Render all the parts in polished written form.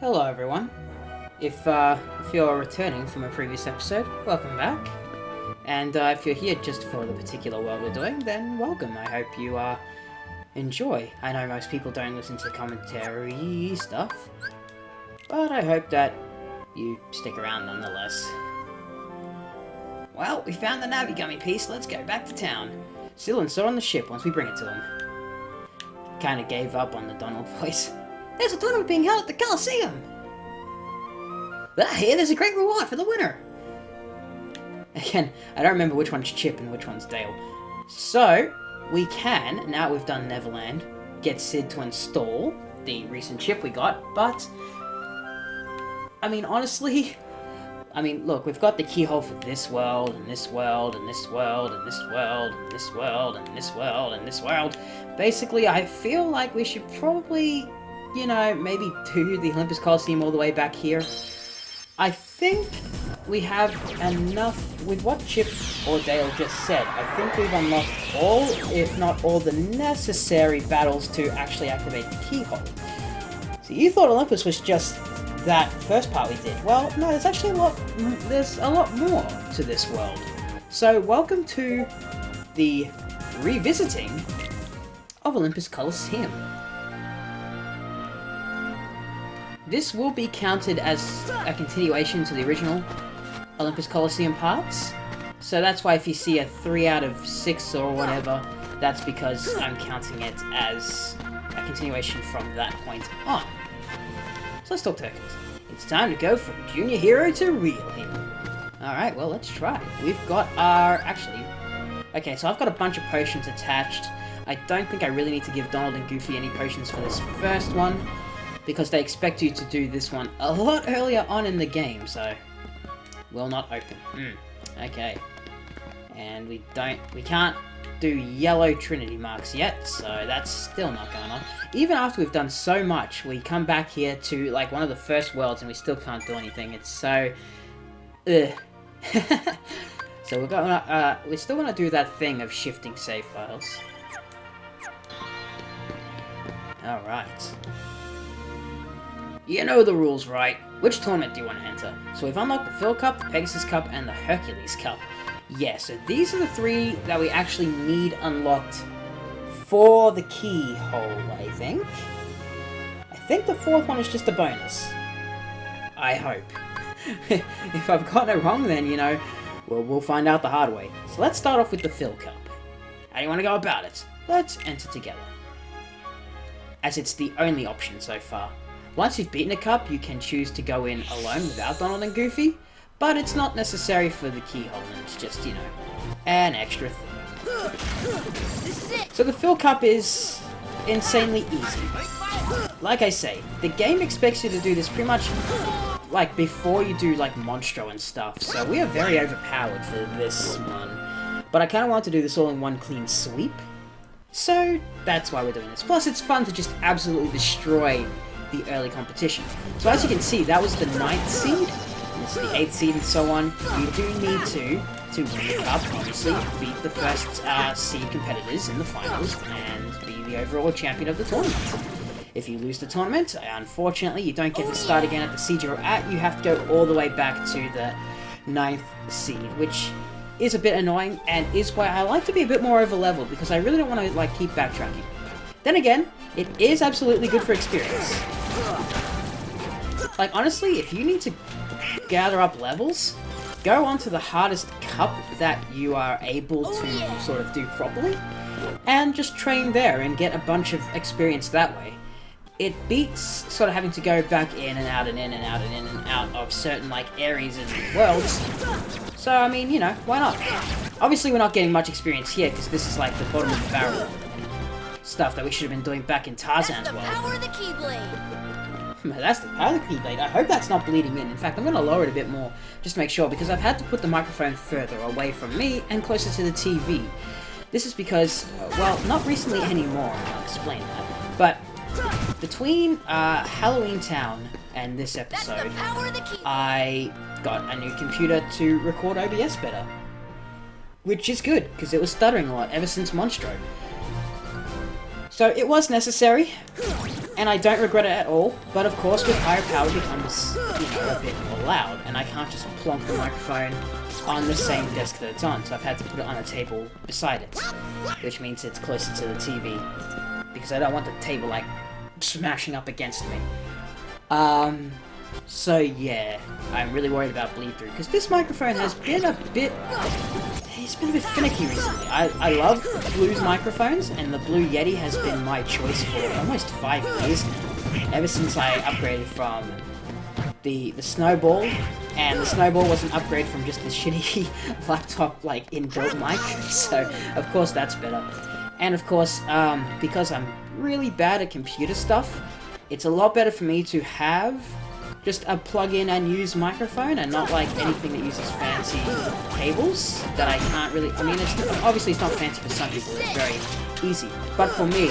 Hello everyone. If you're returning from a previous episode, welcome back. And if you're here just for the particular world we're doing, then welcome. I hope you enjoy. I know most people don't listen to commentary stuff, but I hope that you stick around nonetheless. Well, we found the Navi Gummy piece. Let's go back to town. Still and so on the ship once we bring it to him. Kinda gave up on the Donald voice. There's a tournament being held at the Coliseum! Here, there's a great reward for the winner! Again, I don't remember which one's Chip and which one's Dale. So, we can, now we've done Neverland, get Sid to install the recent chip we got, but... I mean, honestly... look, we've got the keyhole for this world, and this world, and this world, and this world, and this world, and this world, and this world. Basically, I feel like we should probably... you know, maybe do the Olympus Coliseum all the way back here. I think we have enough with what Chip or Dale just said. I think we've unlocked all, if not all, the necessary battles to actually activate the keyhole. So you thought Olympus was just that first part we did. Well, no, there's actually there's a lot more to this world. So welcome to the revisiting of Olympus Coliseum. This will be counted as a continuation to the original Olympus Coliseum parts. So that's why if you see a 3 out of 6 or whatever, that's because I'm counting it as a continuation from that point on. So let's talk Hercules. It's time to go from junior hero to real hero. Alright, well let's try. We've got our... actually... okay, so I've got a bunch of potions attached. I don't think I really need to give Donald and Goofy any potions for this first one, because they expect you to do this one a lot earlier on in the game, so... will not open. Okay. And we can't do yellow Trinity marks yet, so that's still not going on. Even after we've done so much, we come back here to, like, one of the first worlds and we still can't do anything. It's so... ugh. So we still want to do that thing of shifting save files. Alright. You know the rules, right? Which tournament do you want to enter? So we've unlocked the Phil Cup, the Pegasus Cup, and the Hercules Cup. Yeah, so these are the 3 that we actually need unlocked for the keyhole, I think. I think the 4th one is just a bonus. I hope. If I've gotten it wrong, then, you know, we'll find out the hard way. So let's start off with the Phil Cup. How do you want to go about it? Let's enter together, as it's the only option so far. Once you've beaten a cup, you can choose to go in alone without Donald and Goofy, but it's not necessary for the keyhole, and it's just, you know, an extra thing. So the Phil Cup is insanely easy. Like I say, the game expects you to do this pretty much, like, before you do, like, Monstro and stuff, so we are very overpowered for this one. But I kind of want to do this all in one clean sweep, so that's why we're doing this. Plus, it's fun to just absolutely destroy the early competition. So as you can see, that was the 9th seed, this is the 8th seed, and so on. You do need to win the cup, obviously, beat the first seed competitors in the finals, and be the overall champion of the tournament. If you lose the tournament, unfortunately, you don't get to start again at the seed you're at. You have to go all the way back to the 9th seed, which is a bit annoying, and is why I like to be a bit more over level, because I really don't want to, like, keep backtracking. Then again, it is absolutely good for experience. Like, honestly, if you need to gather up levels, go on to the hardest cup that you are able to sort of do properly, and just train there and get a bunch of experience that way. It beats sort of having to go back in and out and in and out and in and out of certain, like, areas and worlds. So, I mean, you know, why not? Obviously, we're not getting much experience here, because this is, like, the bottom of the barrel stuff that we should have been doing back in Tarzan's world. That's the power of the Keyblade! That's the power of the Keyblade. I hope that's not bleeding in. In fact, I'm going to lower it a bit more, just to make sure, because I've had to put the microphone further away from me and closer to the TV. This is because, well, not recently anymore, I'll explain that, but between Halloween Town and this episode, I got a new computer to record OBS better. Which is good, because it was stuttering a lot ever since Monstro. So it was necessary, And I don't regret it at all, but of course with higher power it becomes, a bit more loud, and I can't just plonk the microphone on the same desk that it's on, so I've had to put it on a table beside it, which means it's closer to the TV, because I don't want the table, like, smashing up against me. So yeah, I'm really worried about bleed-through, because this microphone has been a bit... It's been a bit finicky recently. I love Blue's microphones, and the Blue Yeti has been my choice for almost 5 years, ever since I upgraded from the Snowball, and the Snowball was an upgrade from just this shitty laptop, like, inbuilt mic, so of course that's better. And of course, because I'm really bad at computer stuff, it's a lot better for me to have just a plug-in and use microphone, and not like anything that uses fancy cables that I can't really... I mean, obviously it's not fancy for some people, it's very easy. But for me,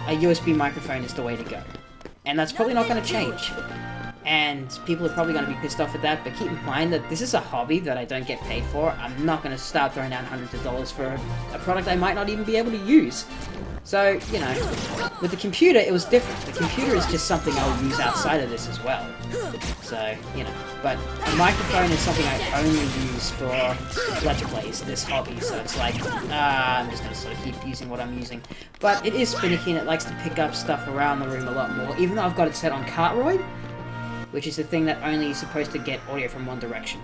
a USB microphone is the way to go. And that's probably not going to change. And people are probably going to be pissed off at that, but keep in mind that this is a hobby that I don't get paid for. I'm not going to start throwing down hundreds of dollars for a product I might not even be able to use. So, with the computer, it was different. The computer is just something I'll use outside of this as well. So, but a microphone is something I only use for Let's Plays, this hobby, so it's like, I'm just going to sort of keep using what I'm using. But it is finicky, and it likes to pick up stuff around the room a lot more, even though I've got it set on Cartwright, which is the thing that only is supposed to get audio from one direction.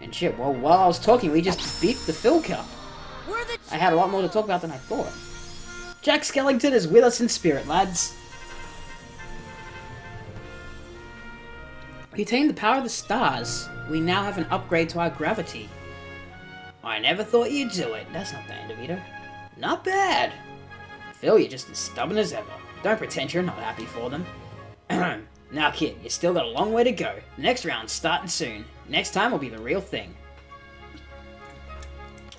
And shit, well, while I was talking, we just beat the Phil Cup. I had a lot more to talk about than I thought. Jack Skellington is with us in spirit, lads. We attained the power of the stars. We now have an upgrade to our gravity. I never thought you'd do it. That's not bad, DeVito. Not bad. Phil, you're just as stubborn as ever. Don't pretend you're not happy for them. Now, kid, you still got a long way to go. Next round's starting soon. Next time will be the real thing.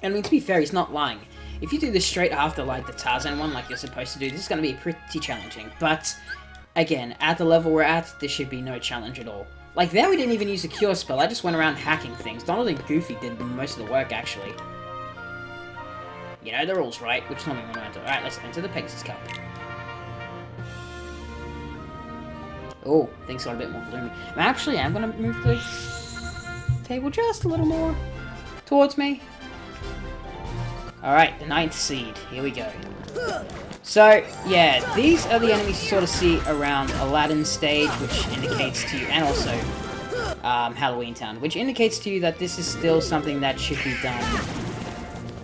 And I mean, to be fair, he's not lying. If you do this straight after, like, the Tarzan one, like you're supposed to do, this is going to be pretty challenging. But, again, at the level we're at, this should be no challenge at all. Like, there we didn't even use a cure spell, I just went around hacking things. Donald and Goofy did most of the work, actually. You know the rules, right? Which one we want to enter? Alright, let's enter the Pegasus Cup. Oh, things got a bit more gloomy. Actually, I'm going to move the table just a little more towards me. Alright, the 9th seed. Here we go. So, yeah, these are the enemies you sort of see around Aladdin Stage, which indicates to you, and also Halloween Town, which indicates to you that this is still something that should be done.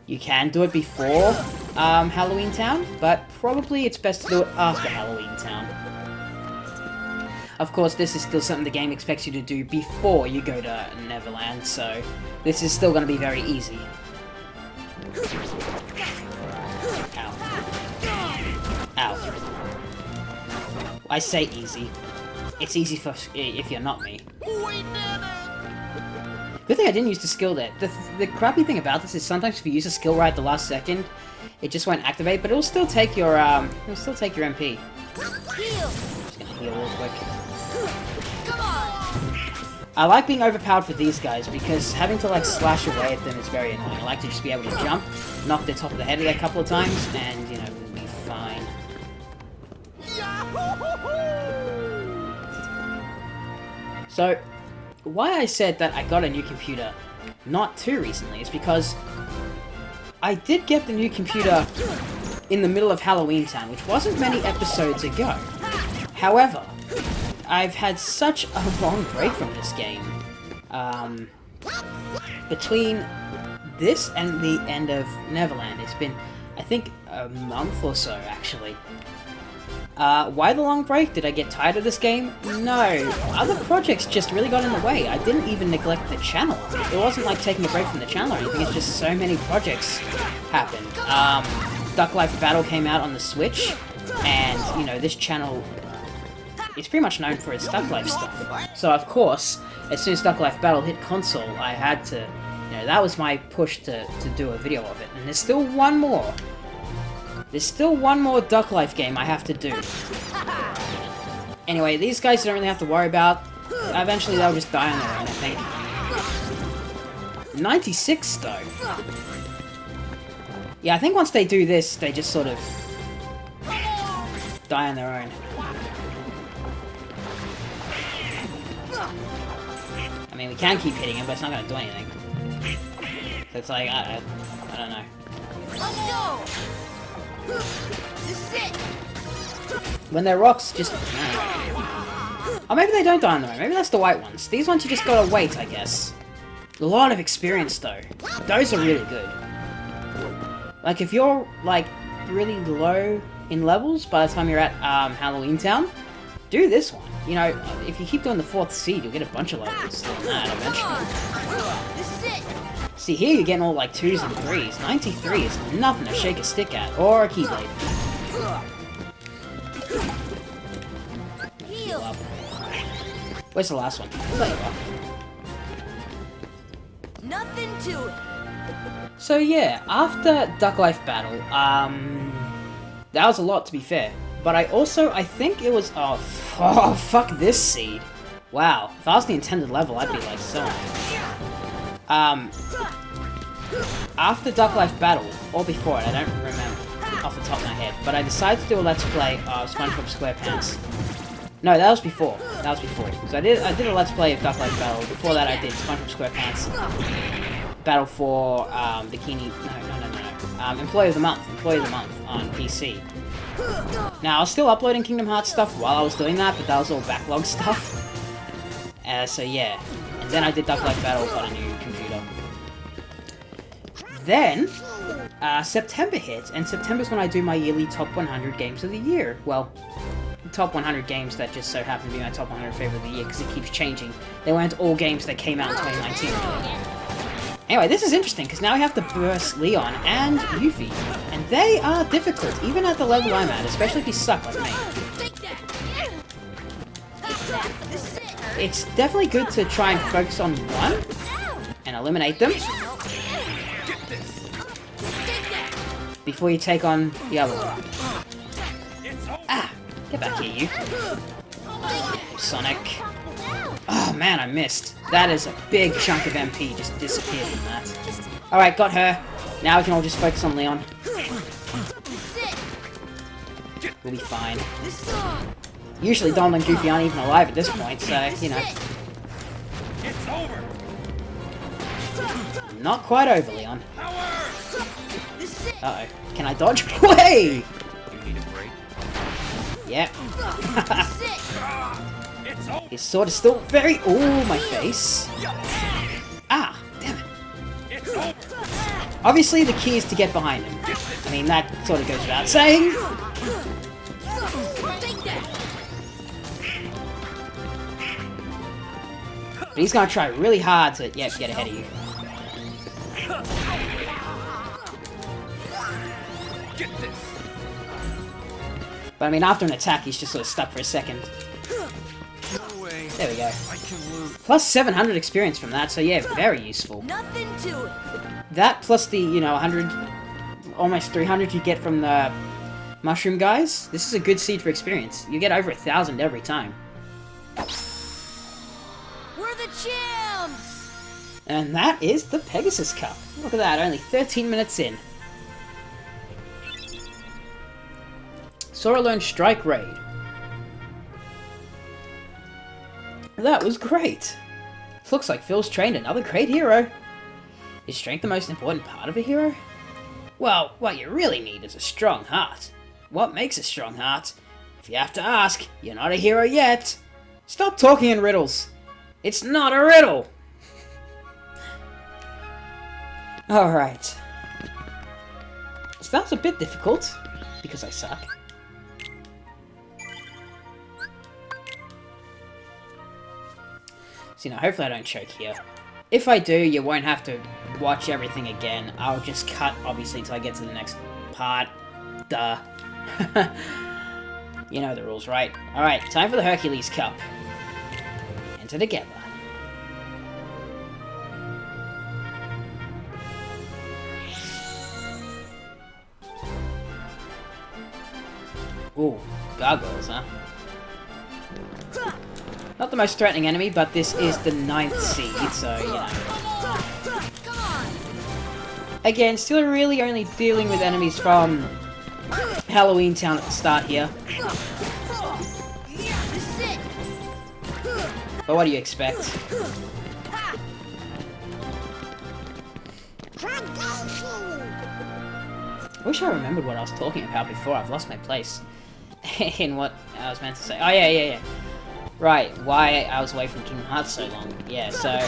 You can do it before Halloween Town, but probably it's best to do it after Halloween Town. Of course, this is still something the game expects you to do before you go to Neverland, so this is still going to be very easy. Ow. Ow. I say easy. It's easy for if you're not me. Good thing I didn't use the skill there. The crappy thing about this is sometimes if you use a skill right at the last second, it just won't activate, but it'll still take your MP. Just gonna heal real quick. I like being overpowered for these guys, because having to, like, slash away at them is very annoying. I like to just be able to jump, knock the top of the head a couple of times, and, we'll be fine. So, why I said that I got a new computer not too recently is because I did get the new computer in the middle of Halloween Town, which wasn't many episodes ago. However, I've had such a long break from this game. Between this and the end of Neverland, it's been, I think, a month or so, actually. Why the long break? Did I get tired of this game? No. Other projects just really got in the way. I didn't even neglect the channel. It wasn't like taking a break from the channel or anything, it's just so many projects happened. Duck Life Battle came out on the Switch, and, this channel is pretty much known for its Duck Life stuff. So, of course, as soon as Duck Life Battle hit console, I had to, that was my push to do a video of it. And there's still one more. There's still one more Duck Life game I have to do. Anyway, these guys you don't really have to worry about. Eventually they'll just die on their own, I think. 96, though. Yeah, I think once they do this, they just sort of die on their own. I mean, we can keep hitting him, but it's not gonna do anything. So it's like, I don't know. Let's go. This is it. When they're rocks, just... Oh, maybe they don't die on their own. Maybe that's the white ones. These ones you just gotta wait, I guess. A lot of experience, though. Those are really good. Like, if you're, like, really low in levels by the time you're at Halloween Town, do this one. You know, if you keep doing the 4th seed, you'll get a bunch of levels on that eventually. This is it. See, here you're getting all, like, 2s and 3s. 93 is nothing to shake a stick at. Or a keyblade. Heal. Up. Where's the last one? There you are. Nothing to it. So yeah, after Duck Life Battle, that was a lot to be fair. But I think it was, oh fuck this seed. Wow, if I was the intended level, I'd be like so after Duck Life Battle, or before it, I don't remember off the top of my head, but I decided to do a Let's Play of SpongeBob SquarePants. No, that was before. So I did a Let's Play of Duck Life Battle. Before that, I did SpongeBob SquarePants Battle for Bikini. No. Employee of the Month on PC. Now I was still uploading Kingdom Hearts stuff while I was doing that, but that was all backlog stuff. So yeah, and then I did Duck Life Battle on a new computer. Then September hit, and September's when I do my yearly top 100 games of the year. Well, top 100 games that just so happen to be my top 100 favorite of the year because it keeps changing. They weren't all games that came out in 2019. Anyway, this is interesting because now we have to burst Leon and Yuffie, and they are difficult even at the level I'm at, especially if you suck like me. It's definitely good to try and focus on one and eliminate them before you take on the other one. Ah! Get back here, you. Sonic. Oh man, I missed. That is a big chunk of MP just disappeared from that. Alright, got her. Now we can all just focus on Leon. We'll be fine. Usually Donald and Goofy aren't even alive at this point, so, you know. Not quite over, Leon. Uh-oh. Can I dodge? Way! Yep. His sword is still very... Ooh, my face. Ah, damn it. Obviously, the key is to get behind him. I mean, that sort of goes without saying. But he's gonna try really hard to, yep, get ahead of you. But I mean, after an attack, he's just sort of stuck for a second. There we go. Plus 700 experience from that, so yeah, very useful. Nothing to it. That plus the, you know, 100, almost 300 you get from the mushroom guys. This is a good seed for experience. You get over 1,000 every time. We're the champs! And that is the Pegasus Cup. Look at that, only 13 minutes in. Sora learned Strike Raid. That was great. Looks like Phil's trained another great hero. Is strength the most important part of a hero? Well, what you really need is a strong heart. What makes a strong heart? If you have to ask, you're not a hero yet. Stop talking in riddles. It's not a riddle. Alright. So that was a bit difficult, because I suck. So, you know, hopefully I don't choke here. If I do, you won't have to watch everything again. I'll just cut, obviously, until I get to the next part. Duh. You know the rules, right? Alright, time for the Hercules Cup. Enter together. Ooh, gargoyles, huh? Not the most threatening enemy, but this is the 9th seed, so, you know. Again, still really only dealing with enemies from Halloween Town at the start here. But what do you expect? I wish I remembered what I was talking about before. I've lost my place in what I was meant to say. Oh, yeah. Right, why I was away from Kingdom Hearts so long. Yeah, so...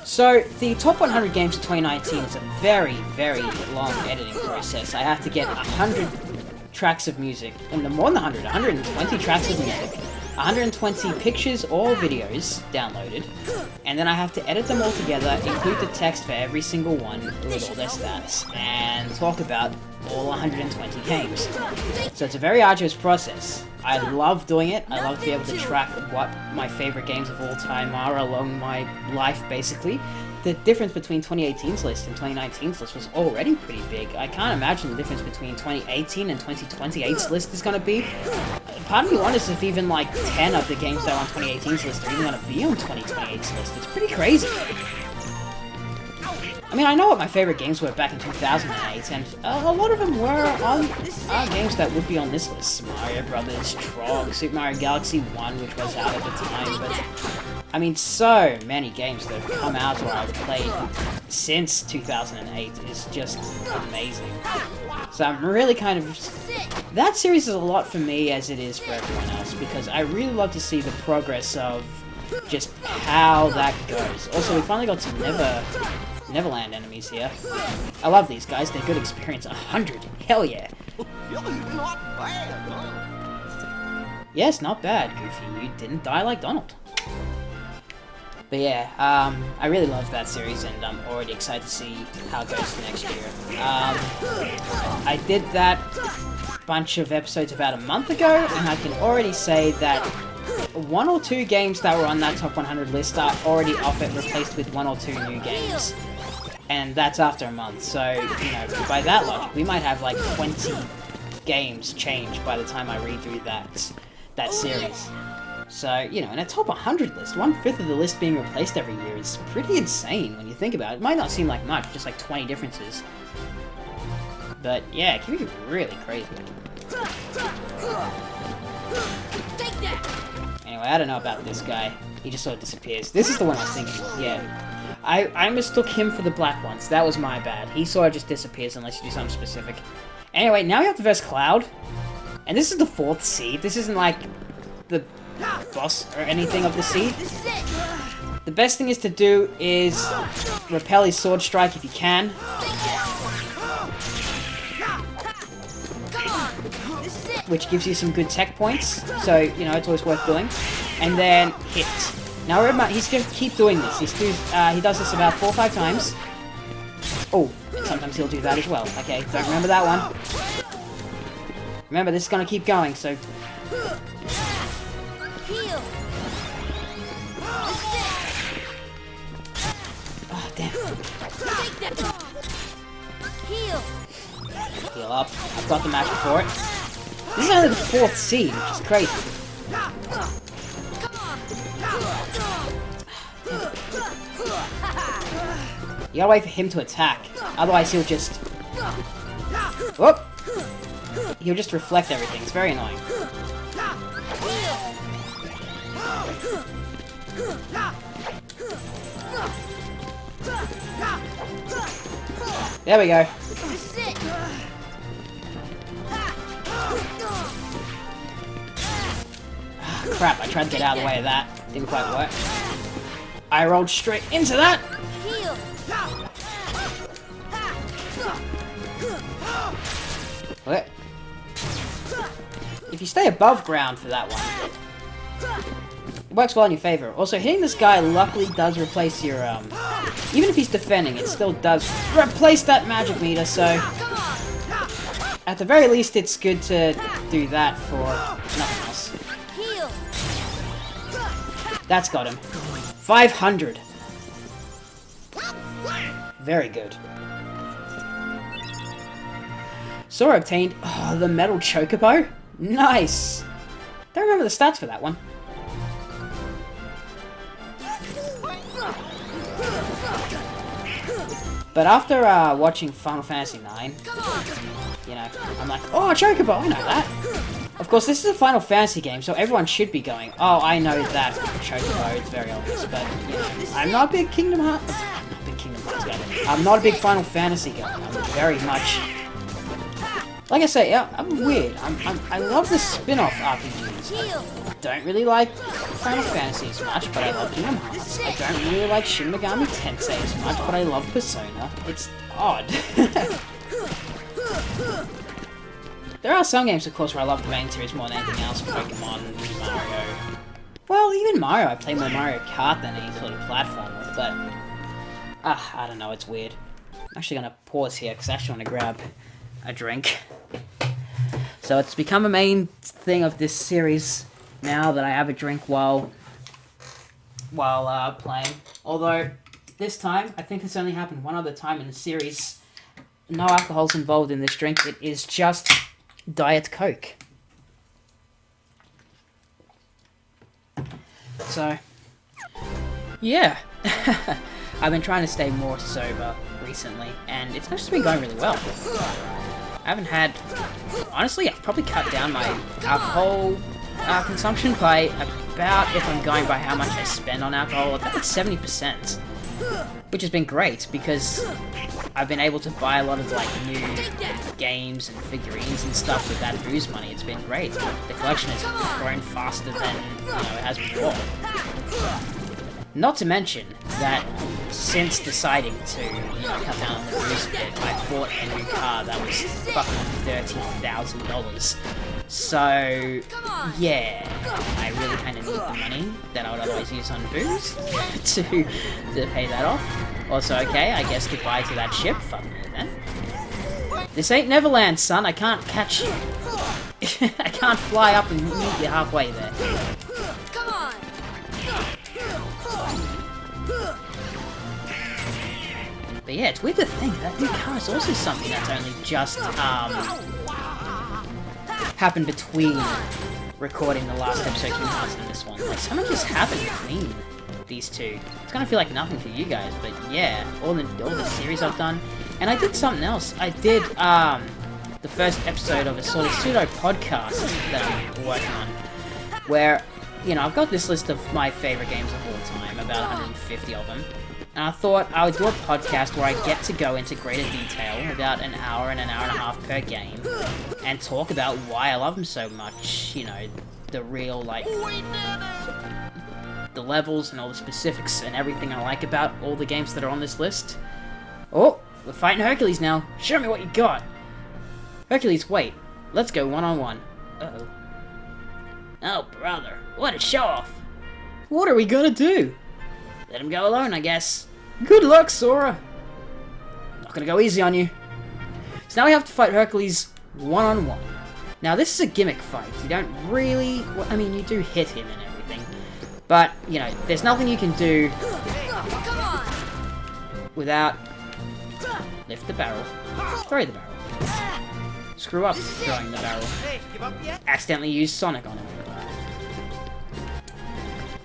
So, the top 100 games of 2019 is a very, very long editing process. I have to get 100 tracks of music, and more than 100, 120 tracks of music, 120 pictures or videos downloaded, and then I have to edit them all together, include the text for every single one with all their stats, and talk about all 120 games. So it's a very arduous process. I love doing it. I love to be able to track what my favorite games of all time are along my life, basically. The difference between 2018's list and 2019's list was already pretty big. I can't imagine the difference between 2018 and 2028's list is going to be. Part of me wonders if even like 10 of the games that are on 2018's list are even going to be on 2028's list. It's pretty crazy. I mean, I know what my favorite games were back in 2008, and a lot of them were on games that would be on this list. Mario Brothers, Trog, Super Mario Galaxy 1, which was out at the time, but... I mean, so many games that have come out or I've played since 2008 is just amazing. So I'm really kind of... That series is a lot for me as it is for everyone else, because I really love to see the progress of just how that goes. Also, we finally got some Neverland enemies here. I love these guys, they're good experience. 100, hell yeah. Yes, not bad, Goofy. You didn't die like Donald. But yeah, I really love that series, and I'm already excited to see how it goes next year. I did that bunch of episodes about a month ago, and I can already say that 1 or 2 games that were on that top 100 list are already off it, replaced with 1 or 2 new games. And that's after a month, so, you know, by that logic, we might have like 20 games change by the time I read through that series. So, you know, in a top 100 list, 1/5 of the list being replaced every year is pretty insane when you think about it. It might not seem like much, just like 20 differences. But yeah, it can be really crazy. Anyway, I don't know about this guy. He just sort of disappears. This is the one I was thinking of, yeah. I mistook him for the black ones. That was my bad. He sort of just disappears unless you do something specific. Anyway, now we have to verse Cloud. And this is the 4th seed. This isn't like the boss or anything of the seed. The best thing is to do is repel his sword strike if you can. Which gives you some good tech points. So, you know, it's always worth doing. And then hit. Now remember, he's going to keep doing this. He does this about 4 or 5 times. Oh, sometimes he'll do that as well. Okay, don't remember that one. Remember, this is going to keep going, so... Oh, damn. Heal up. I've got the magic for it. This is only the 4th seed, which is crazy. You gotta wait for him to attack. Otherwise he'll just... Whoop! He'll just reflect everything. It's very annoying. There we go. Crap, I tried to get out of the way of that. Didn't quite work. I rolled straight into that. Okay. If you stay above ground for that one, it works well in your favor. Also, hitting this guy luckily does replace your, even if he's defending, it still does replace that magic meter, so... At the very least, it's good to do that for nothing else. That's got him. 500. Very good. Sora obtained the metal chocobo. Nice. Don't remember the stats for that one. But after watching Final Fantasy IX, you know, I'm like, oh, chocobo, I know that. Of course, this is a Final Fantasy game, so everyone should be going, oh, I know that Chocobo, it's very obvious, but, you know, I'm not a big Kingdom Hearts guy. I'm not a big Final Fantasy guy. I'm very much... Like I say, yeah, I'm weird. I love the spin-off RPGs. I don't really like Final Fantasy as much, but I love Kingdom Hearts. I don't really like Shin Megami Tensei as much, but I love Persona. It's odd. There are some games, of course, where I love the main series more than anything else. Pokemon, Mario. Well, even Mario, I play more Mario Kart than any sort of platformer, but... I don't know, it's weird. I'm actually gonna pause here, because I actually want to grab a drink. So it's become a main thing of this series now that I have a drink while playing. Although, this time, I think it's only happened one other time in the series. No alcohol's involved in this drink, it is just Diet Coke. So, yeah. I've been trying to stay more sober recently, and it's actually been going really well. I haven't had... Honestly, I've probably cut down my alcohol consumption by about, if I'm going by how much I spend on alcohol, about 70%. Which has been great, because I've been able to buy a lot of, like, new games and figurines and stuff with that booze money. It's been great. The collection has grown faster than, you know, it has before. Not to mention that since deciding to, you know, cut down on the booze a bit, I bought a new car that was fucking $30,000. So, yeah, I really kind of need the money that I would otherwise use on booze to pay that off. Also, okay, I guess goodbye to that ship. Fuck me then. This ain't Neverland, son. I can't catch you. I can't fly up and meet you halfway there. Come on. But yeah, it's weird to think that new car is also something that's only just happened between recording the last episode of Kingdom Hearts and this one. Like, something just happened between these two. It's gonna feel like nothing to you guys, but yeah, all the series I've done. And I did something else. I did the first episode of a sort of pseudo podcast that I'm working on, where, you know, I've got this list of my favorite games of all time, about 150 of them. And I thought I would do a podcast where I get to go into greater detail, about an hour and a half per game, and talk about why I love them so much, you know, the real, like, the levels and all the specifics and everything I like about all the games that are on this list. Oh, we're fighting Hercules now. Show me what you got. Hercules, wait. Let's go one-on-one. Uh-oh. Oh, brother, what a show-off. What are we gonna do? Let him go alone, I guess. Good luck, Sora. Not gonna go easy on you. So now we have to fight Hercules one-on-one. Now, this is a gimmick fight. You don't really... Well, I mean, you do hit him and everything. But, you know, there's nothing you can do without... Lift the barrel. Throw the barrel. Screw up throwing the barrel. Accidentally use Sonic on him.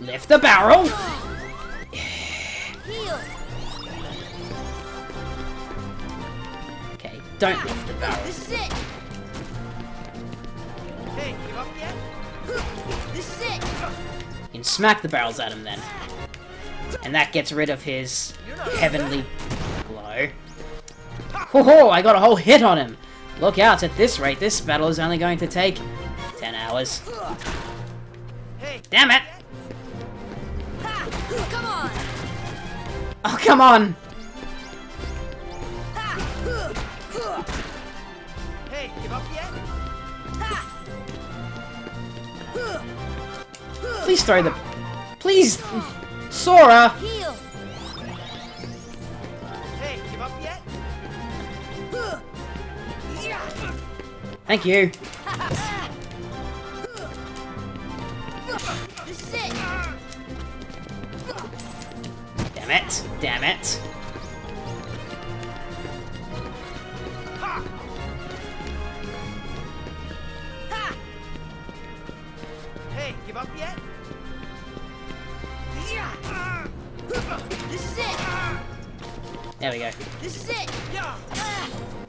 Lift the barrel! Okay, don't lift the barrel. This is it. Hey, give up yet? This is it. You can smack the barrels at him then. And that gets rid of his heavenly glow. Ho ho! I got a whole hit on him! Look out, at this rate, this battle is only going to take 10 hours. Damn it! Come on. Oh, come on! Hey, give up yet? Please throw the... Please! Sora! Heal. Hey, give up yet? Thank you. This is it. Damn it. Damn it. Hey, give up yet? This is it. There we go. This is it.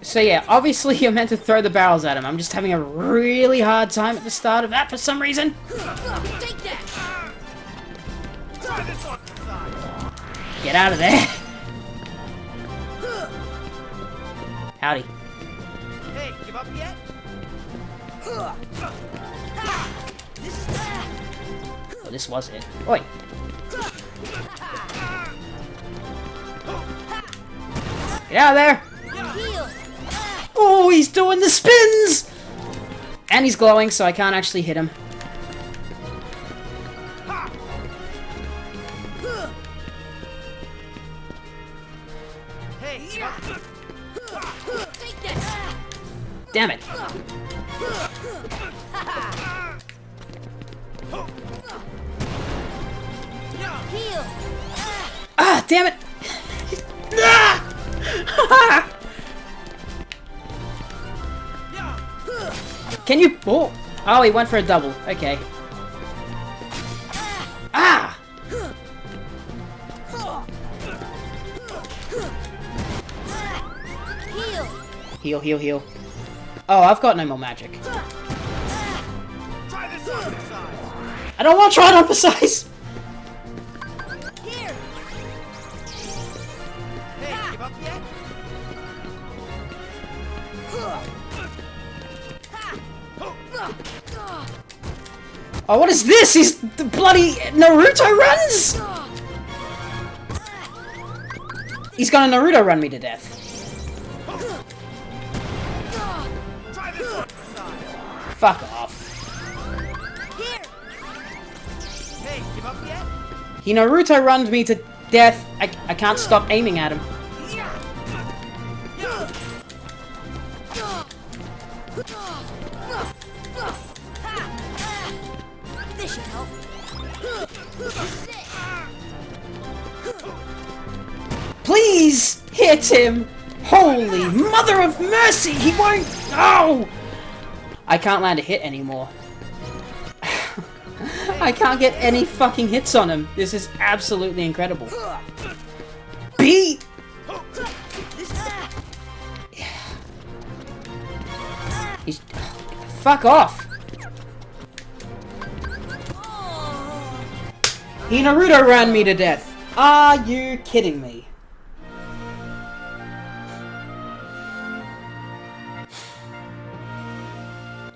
So yeah, obviously you're meant to throw the barrels at him. I'm just having a really hard time at the start of that for some reason. Take that. Try this one. Get out of there. Howdy. Hey, give up yet? Oh, this was it. Oi. Get out of there. Oh, he's doing the spins! And he's glowing, so I can't actually hit him. Hey, give up. Take that. Damn it. Heal. Ah, damn it. Ah! Can you... Oh. Oh, he went for a double. Okay. Ah! Heal, heal, heal. Oh, I've got no more magic. Try this on the side. I don't want to try it on precise! Here. Hey, give up yet? Oh, what is this? He's the bloody Naruto runs! He's gonna Naruto run me to death. Try this on the side. Fuck off. Here. Hey, give up yet? He Naruto runned me to death. I can't stop aiming at him. This should help. Please hit him! Holy mother of mercy! He won't. No! I can't land a hit anymore. I can't get any fucking hits on him. This is absolutely incredible. Beat! He's... Fuck off! He Naruto ran me to death. Are you kidding me?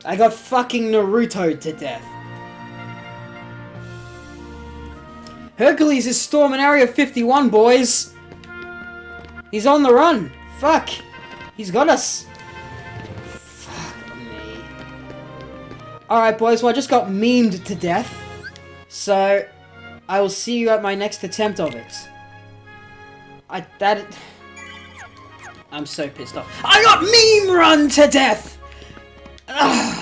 I got fucking Naruto'd to death. Hercules is storming Area 51, boys. He's on the run. Fuck. He's got us. Fuck me. Alright, boys. Well, I just got memed to death. So, I will see you at my next attempt of it. I'm so pissed off. I got meme run to death! Ugh.